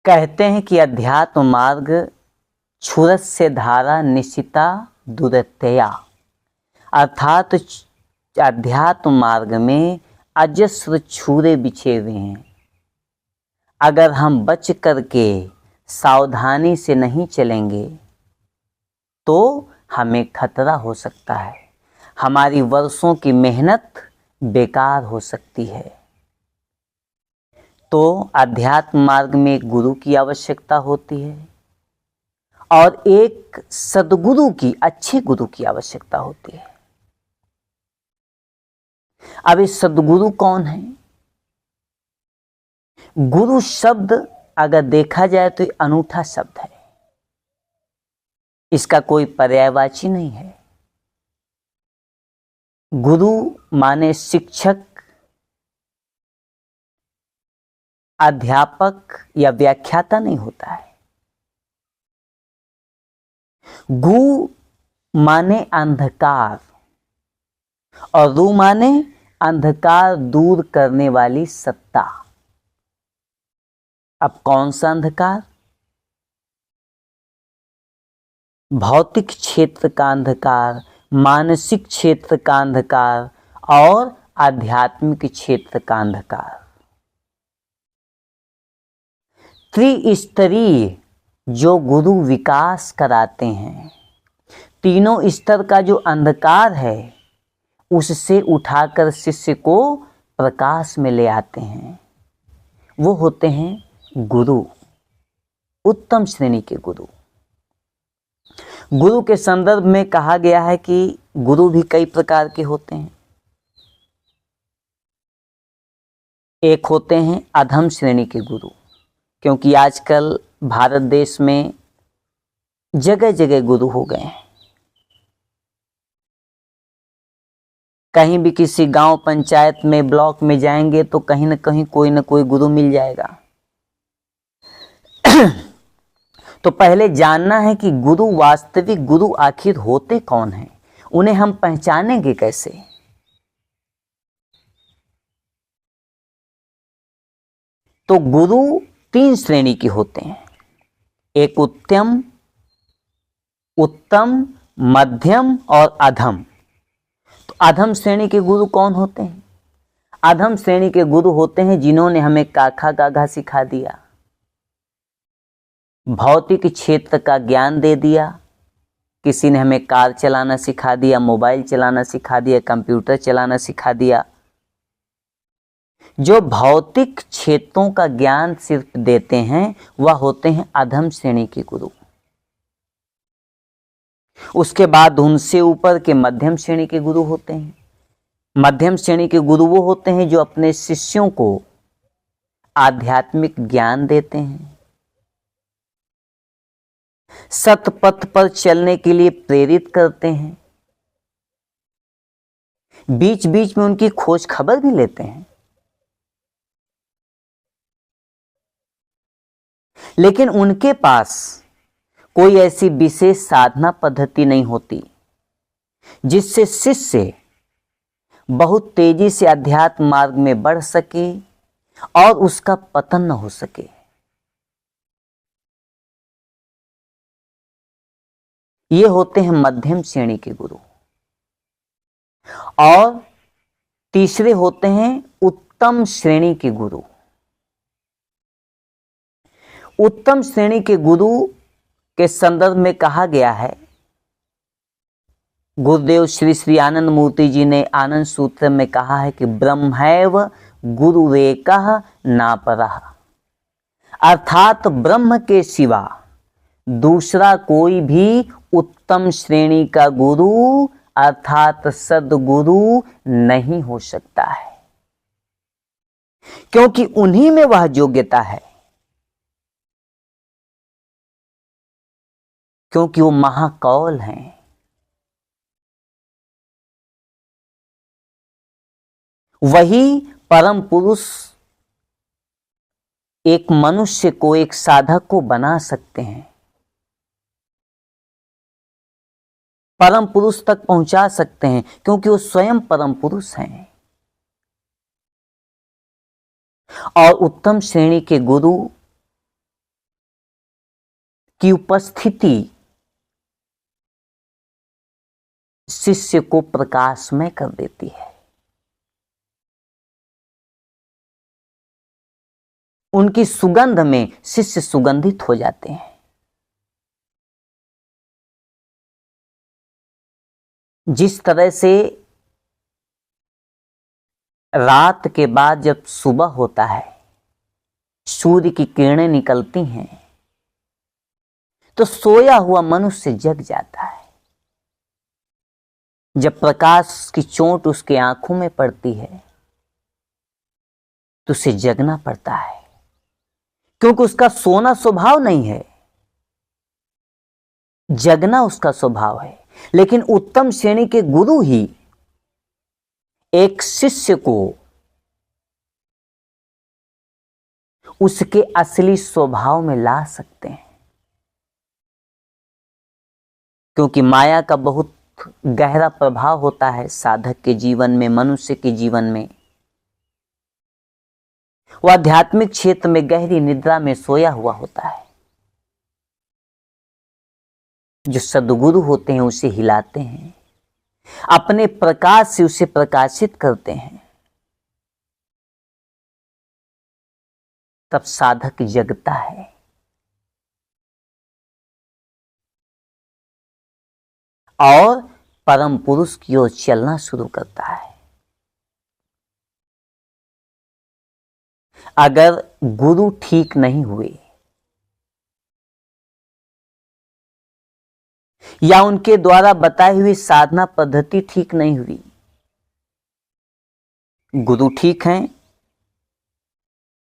कहते हैं कि अध्यात्म मार्ग क्षुरस्य धारा निशिता दुरतया, अर्थात अध्यात्म मार्ग में अजस्र छुरे बिछे हुए हैं। अगर हम बच करके सावधानी से नहीं चलेंगे तो हमें खतरा हो सकता है, हमारी वर्षों की मेहनत बेकार हो सकती है। तो अध्यात्म मार्ग में एक गुरु की आवश्यकता होती है और एक सद्गुरु की, अच्छे गुरु की आवश्यकता होती है। अब इस सद्गुरु कौन है? गुरु शब्द अगर देखा जाए तो अनूठा शब्द है, इसका कोई पर्यायवाची नहीं है। गुरु माने शिक्षक, अध्यापक या व्याख्याता नहीं होता है। गु माने अंधकार और रु माने अंधकार दूर करने वाली सत्ता। अब कौन सा अंधकार? भौतिक क्षेत्र का अंधकार, मानसिक क्षेत्र का अंधकार और आध्यात्मिक क्षेत्र का अंधकार। त्रिस्तरीय जो गुरु विकास कराते हैं, तीनों स्तर का जो अंधकार है उससे उठाकर शिष्य को प्रकाश में ले आते हैं, वो होते हैं गुरु, उत्तम श्रेणी के गुरु। गुरु के संदर्भ में कहा गया है कि गुरु भी कई प्रकार के होते हैं। एक होते हैं अधम श्रेणी के गुरु, क्योंकि आजकल भारत देश में जगह जगह गुरु हो गए हैं। कहीं भी किसी गांव पंचायत में, ब्लॉक में जाएंगे तो कहीं ना कहीं कोई ना कोई गुरु मिल जाएगा। तो पहले जानना है कि गुरु, वास्तविक गुरु आखिर होते कौन हैं, उन्हें हम पहचानेंगे कैसे? तो गुरु तीन श्रेणी के होते हैं, एक उत्तम, मध्यम और अधम। तो अधम श्रेणी के गुरु कौन होते हैं? अधम श्रेणी के गुरु होते हैं जिन्होंने हमें काखा गाघा सिखा दिया, भौतिक क्षेत्र का ज्ञान दे दिया। किसी ने हमें कार चलाना सिखा दिया, मोबाइल चलाना सिखा दिया, कंप्यूटर चलाना सिखा दिया। जो भौतिक क्षेत्रों का ज्ञान सिर्फ देते हैं वह होते हैं अधम श्रेणी के गुरु। उसके बाद उनसे ऊपर के मध्यम श्रेणी के गुरु होते हैं। मध्यम श्रेणी के गुरु वो होते हैं जो अपने शिष्यों को आध्यात्मिक ज्ञान देते हैं, सतपथ पर चलने के लिए प्रेरित करते हैं, बीच बीच में उनकी खोज खबर भी लेते हैं। लेकिन उनके पास कोई ऐसी विशेष साधना पद्धति नहीं होती जिससे शिष्य बहुत तेजी से अध्यात्म मार्ग में बढ़ सके और उसका पतन न हो सके। ये होते हैं मध्यम श्रेणी के गुरु। और तीसरे होते हैं उत्तम श्रेणी के गुरु। उत्तम श्रेणी के गुरु के संदर्भ में कहा गया है, गुरुदेव श्री श्री आनंद मूर्ति जी ने आनंद सूत्र में कहा है कि ब्रह्मैव गुरुरेकः नापरः, अर्थात ब्रह्म के सिवा दूसरा कोई भी उत्तम श्रेणी का गुरु अर्थात सद्गुरु नहीं हो सकता है, क्योंकि उन्हीं में वह योग्यता है, क्योंकि वो महाकौल हैं। वही परम पुरुष एक मनुष्य को, एक साधक को बना सकते हैं, परम पुरुष तक पहुंचा सकते हैं, क्योंकि वो स्वयं परम पुरुष हैं। और उत्तम श्रेणी के गुरु की उपस्थिति शिष्य को प्रकाशमय कर देती है। उनकी सुगंध में शिष्य सुगंधित हो जाते हैं। जिस तरह से रात के बाद जब सुबह होता है, सूर्य की किरणें निकलती हैं, तो सोया हुआ मनुष्य जग जाता है। जब प्रकाश की चोट उसके आंखों में पड़ती है तो उसे जगना पड़ता है, क्योंकि उसका सोना स्वभाव नहीं है, जगना उसका स्वभाव है। लेकिन उत्तम श्रेणी के गुरु ही एक शिष्य को उसके असली स्वभाव में ला सकते हैं, क्योंकि माया का बहुत गहरा प्रभाव होता है साधक के जीवन में, मनुष्य के जीवन में। वह आध्यात्मिक क्षेत्र में गहरी निद्रा में सोया हुआ होता है। जो सद्गुरु होते हैं उसे हिलाते हैं, अपने प्रकाश से उसे प्रकाशित करते हैं, तब साधक जगता है। और परम पुरुष की ओर चलना शुरू करता है। अगर गुरु ठीक नहीं हुए या उनके द्वारा बताई हुई साधना पद्धति ठीक नहीं हुई, गुरु ठीक हैं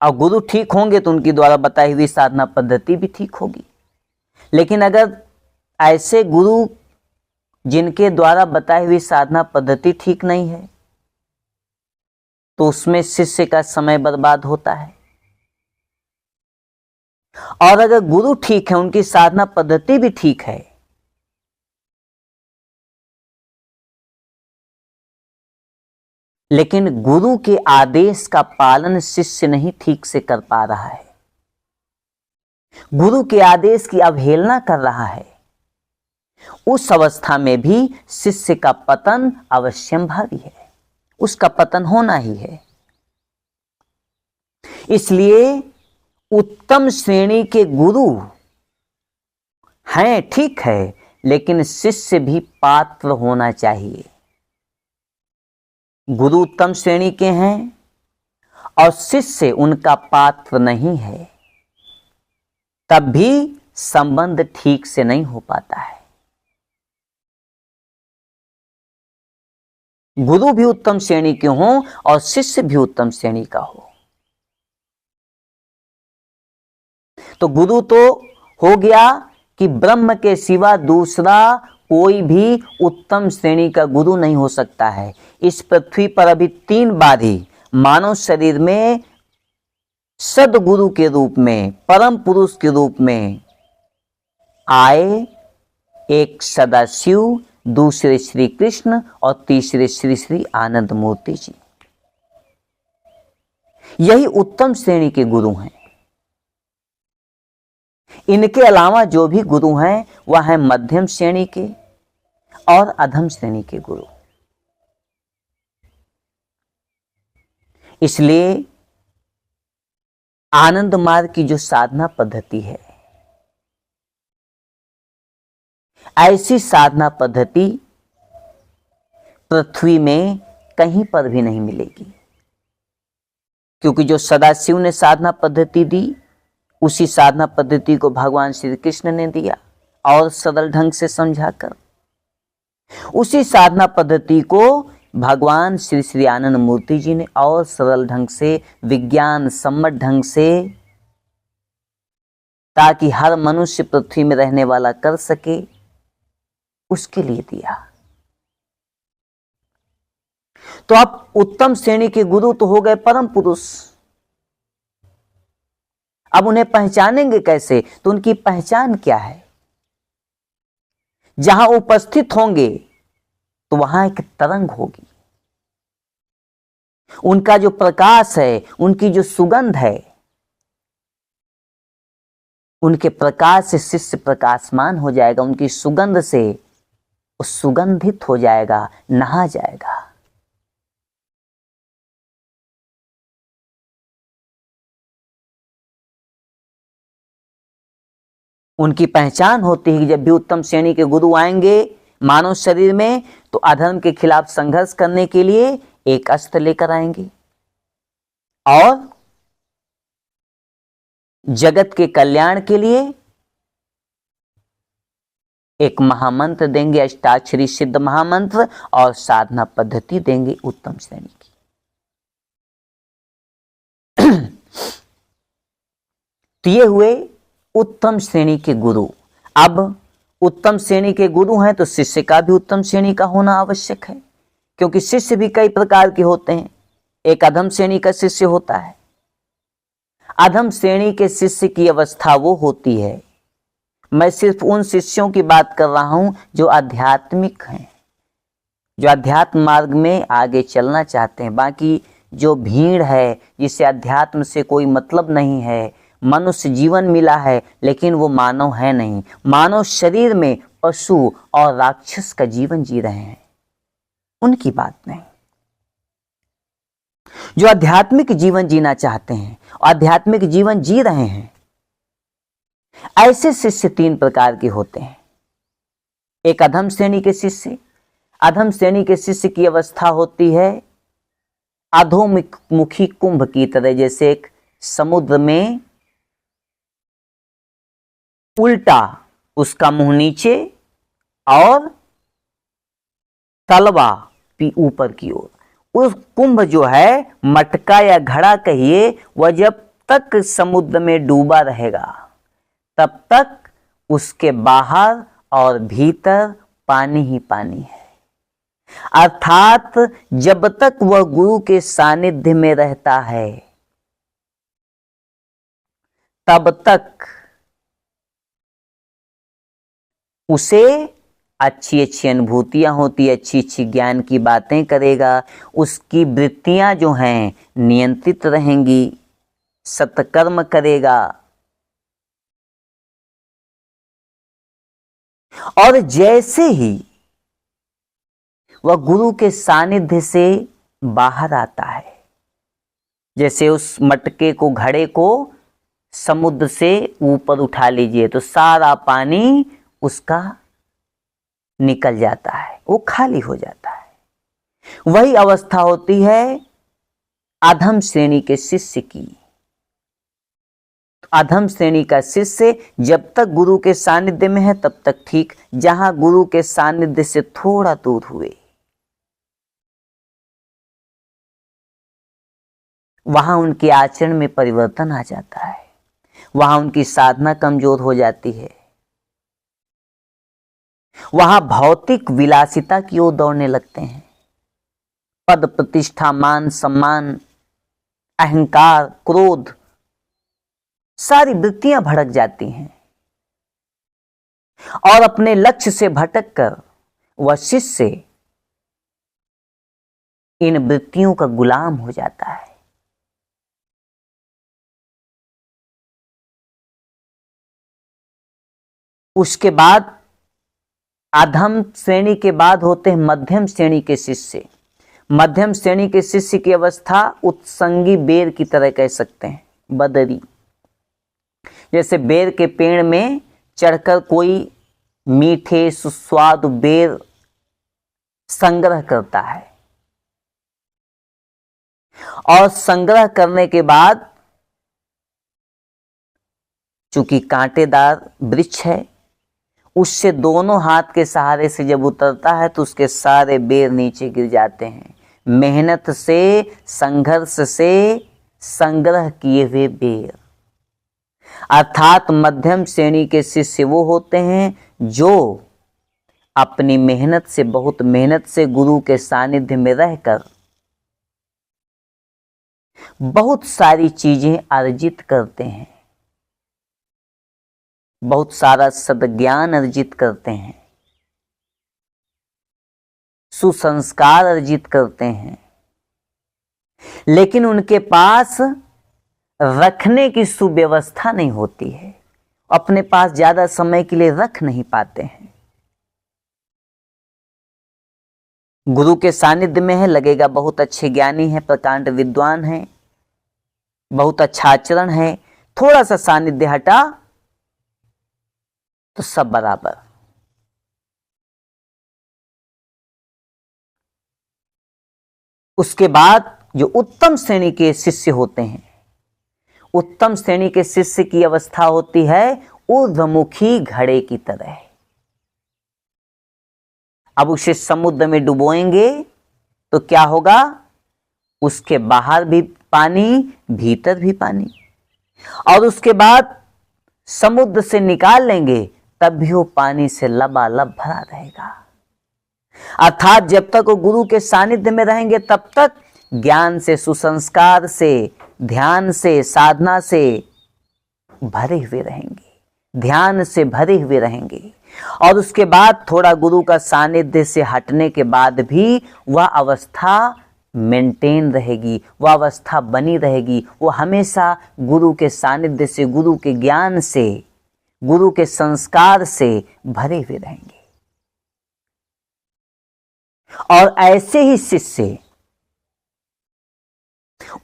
और गुरु ठीक होंगे तो उनकी द्वारा बताई हुई साधना पद्धति भी ठीक होगी। लेकिन अगर ऐसे गुरु जिनके द्वारा बताई हुई साधना पद्धति ठीक नहीं है, तो उसमें शिष्य का समय बर्बाद होता है। और अगर गुरु ठीक है, उनकी साधना पद्धति भी ठीक है, लेकिन गुरु के आदेश का पालन शिष्य नहीं ठीक से कर पा रहा है, गुरु के आदेश की अवहेलना कर रहा है, उस अवस्था में भी शिष्य का पतन अवश्यंभावी है, उसका पतन होना ही है। इसलिए उत्तम श्रेणी के गुरु हैं, ठीक है, लेकिन शिष्य भी पात्र होना चाहिए। गुरु उत्तम श्रेणी के हैं और शिष्य उनका पात्र नहीं है, तब भी संबंध ठीक से नहीं हो पाता है। गुरु भी उत्तम श्रेणी के हों और शिष्य भी उत्तम श्रेणी का हो, तो गुरु तो हो गया कि ब्रह्म के सिवा दूसरा कोई भी उत्तम श्रेणी का गुरु नहीं हो सकता है। इस पृथ्वी पर अभी 3 बार ही मानव शरीर में सदगुरु के रूप में, परम पुरुष के रूप में आए। एक सदाशिव, दूसरे श्री कृष्ण और तीसरे श्री श्री आनंद मूर्ति जी। यही उत्तम श्रेणी के गुरु हैं। इनके अलावा जो भी गुरु हैं वह है मध्यम श्रेणी के और अधम श्रेणी के गुरु। इसलिए आनंद मार्ग की जो साधना पद्धति है, ऐसी साधना पद्धति पृथ्वी में कहीं पर भी नहीं मिलेगी, क्योंकि जो सदाशिव ने साधना पद्धति दी, उसी साधना पद्धति को भगवान श्री कृष्ण ने दिया और सरल ढंग से समझाकर। उसी साधना पद्धति को भगवान श्री श्री आनंद मूर्ति जी ने और सरल ढंग से, विज्ञान सम्मत ढंग से, ताकि हर मनुष्य पृथ्वी में रहने वाला कर सके, उसके लिए दिया। तो अब उत्तम श्रेणी के गुरु तो हो गए परम पुरुष। अब उन्हें पहचानेंगे कैसे? तो उनकी पहचान क्या है? जहां उपस्थित होंगे तो वहां एक तरंग होगी, उनका जो प्रकाश है, उनकी जो सुगंध है, उनके प्रकाश से शिष्य प्रकाशमान हो जाएगा, उनकी सुगंध से वो सुगंधित हो जाएगा, नहा जाएगा। उनकी पहचान होती है कि जब भी उत्तम श्रेणी के गुरु आएंगे मानव शरीर में, तो अधर्म के खिलाफ संघर्ष करने के लिए एक अस्त्र लेकर आएंगे और जगत के कल्याण के लिए एक महामंत्र देंगे, अष्टाक्षरी सिद्ध महामंत्र, और साधना पद्धति देंगे उत्तम श्रेणी की। तो ये हुए उत्तम श्रेणी के गुरु। अब उत्तम श्रेणी के गुरु हैं तो शिष्य का भी उत्तम श्रेणी का होना आवश्यक है, क्योंकि शिष्य भी कई प्रकार के होते हैं। एक अधम श्रेणी का शिष्य होता है। अधम श्रेणी के शिष्य की अवस्था वो होती है, मैं सिर्फ उन शिष्यों की बात कर रहा हूं जो आध्यात्मिक हैं, जो अध्यात्म मार्ग में आगे चलना चाहते हैं। बाकी जो भीड़ है जिसे अध्यात्म से कोई मतलब नहीं है, मनुष्य जीवन मिला है लेकिन वो मानव है नहीं, मानव शरीर में पशु और राक्षस का जीवन जी रहे हैं, उनकी बात नहीं। जो आध्यात्मिक जीवन जीना चाहते हैं, आध्यात्मिक जीवन जी रहे हैं, ऐसे शिष्य तीन प्रकार के होते हैं। एक अधम श्रेणी के शिष्य। अधम श्रेणी के शिष्य की अवस्था होती है अधोमुखी कुंभ की तरह, जैसे एक समुद्र में उल्टा उसका मुंह नीचे और तलवा ऊपर की ओर। उस कुंभ जो है, मटका या घड़ा कहिए, वह जब तक समुद्र में डूबा रहेगा तब तक उसके बाहर और भीतर पानी ही पानी है। अर्थात जब तक वह गुरु के सानिध्य में रहता है तब तक उसे अच्छी अच्छी अनुभूतियां होती, अच्छी अच्छी ज्ञान की बातें करेगा, उसकी वृत्तियां जो हैं नियंत्रित रहेंगी, सत्कर्म करेगा। और जैसे ही वह गुरु के सानिध्य से बाहर आता है, जैसे उस मटके को, घड़े को समुद्र से ऊपर उठा लीजिए तो सारा पानी उसका निकल जाता है, वो खाली हो जाता है। वही अवस्था होती है अधम श्रेणी के शिष्य की। अधम श्रेणी का शिष्य जब तक गुरु के सानिध्य में है तब तक ठीक, जहां गुरु के सानिध्य से थोड़ा दूर हुए वहां उनके आचरण में परिवर्तन आ जाता है, वहां उनकी साधना कमजोर हो जाती है, वहां भौतिक विलासिता की ओर दौड़ने लगते हैं। पद प्रतिष्ठा, मान सम्मान, अहंकार, क्रोध, सारी वृत्तियां भड़क जाती हैं और अपने लक्ष्य से भटक कर वह शिष्य इन वृत्तियों का गुलाम हो जाता है। उसके बाद अधम श्रेणी के बाद होते हैं मध्यम श्रेणी के शिष्य। मध्यम श्रेणी के शिष्य की अवस्था उत्संगी बेर की तरह कह सकते हैं, बदरी। जैसे बेर के पेड़ में चढ़कर कोई मीठे सुस्वादु बेर संग्रह करता है और संग्रह करने के बाद चूंकि कांटेदार वृक्ष है, उससे दोनों हाथ के सहारे से जब उतरता है तो उसके सारे बेर नीचे गिर जाते हैं। मेहनत से, संघर्ष से संग्रह किए हुए बेर। अर्थात मध्यम श्रेणी के शिष्य वो होते हैं जो अपनी मेहनत से, बहुत मेहनत से गुरु के सानिध्य में रहकर बहुत सारी चीजें अर्जित करते हैं, बहुत सारा सद्ज्ञान अर्जित करते हैं, सुसंस्कार अर्जित करते हैं, लेकिन उनके पास रखने की सुव्यवस्था नहीं होती है अपने पास ज्यादा समय के लिए रख नहीं पाते हैं। गुरु के सानिध्य में है, लगेगा बहुत अच्छे ज्ञानी है, प्रकांड विद्वान है, बहुत अच्छा आचरण है, थोड़ा सा सानिध्य हटा तो सब बराबर। उसके बाद जो उत्तम श्रेणी के शिष्य होते हैं, उत्तम श्रेणी के शिष्य की अवस्था होती है ऊर्ध्वमुखी घड़े की तरह। अब उसे समुद्र में डुबोएंगे तो क्या होगा, उसके बाहर भी पानी, भीतर भी पानी, और उसके बाद समुद्र से निकाल लेंगे तब भी वो पानी से लबालब भरा रहेगा। अर्थात जब तक वो गुरु के सानिध्य में रहेंगे तब तक ज्ञान से, सुसंस्कार से, ध्यान से, साधना से भरे हुए रहेंगे, ध्यान से भरे हुए रहेंगे। और उसके बाद थोड़ा गुरु का सानिध्य से हटने के बाद भी वह अवस्था मेंटेन रहेगी, वह अवस्था बनी रहेगी। वो हमेशा गुरु के सानिध्य से, गुरु के ज्ञान से, गुरु के संस्कार से भरे हुए रहेंगे। और ऐसे ही शिष्य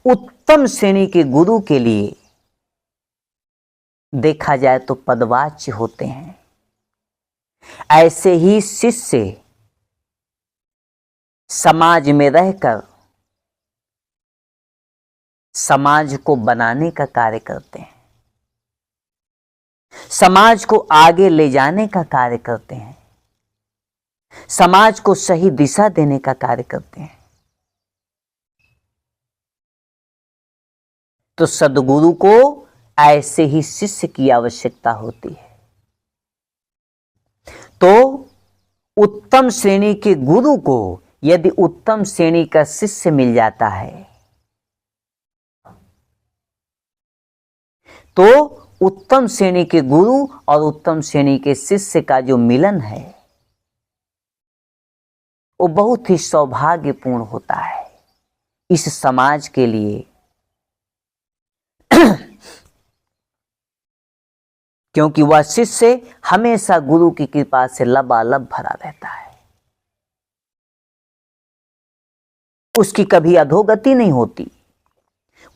उत्तम श्रेणी के गुरु के लिए देखा जाए तो पदवाच्य होते हैं। ऐसे ही शिष्य समाज में रहकर समाज को बनाने का कार्य करते हैं, समाज को आगे ले जाने का कार्य करते हैं, समाज को सही दिशा देने का कार्य करते हैं। तो सद्गुरु को ऐसे ही शिष्य की आवश्यकता होती है। तो उत्तम श्रेणी के गुरु को यदि उत्तम श्रेणी का शिष्य मिल जाता है तो उत्तम श्रेणी के गुरु और उत्तम श्रेणी के शिष्य का जो मिलन है वो बहुत ही सौभाग्यपूर्ण होता है इस समाज के लिए। क्योंकि वह शिष्य हमेशा गुरु की कृपा से लबालब भरा रहता है, उसकी कभी अधोगति नहीं होती।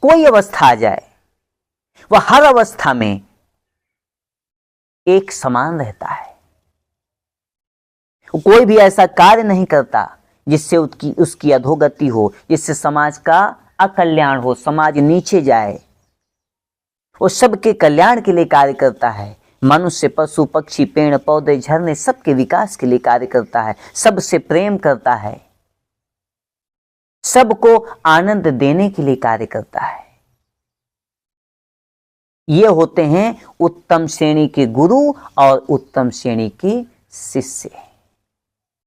कोई अवस्था आ जाए वह हर अवस्था में एक समान रहता है। कोई भी ऐसा कार्य नहीं करता जिससे उसकी अधोगति हो, जिससे समाज का अकल्याण हो, समाज नीचे जाए। वो सबके कल्याण के लिए कार्य करता है। मनुष्य, पशु, पक्षी, पेड़ पौधे, झरने सबके विकास के लिए कार्य करता है, सबसे प्रेम करता है, सबको आनंद देने के लिए कार्य करता है। ये होते हैं उत्तम श्रेणी के गुरु और उत्तम श्रेणी के शिष्य।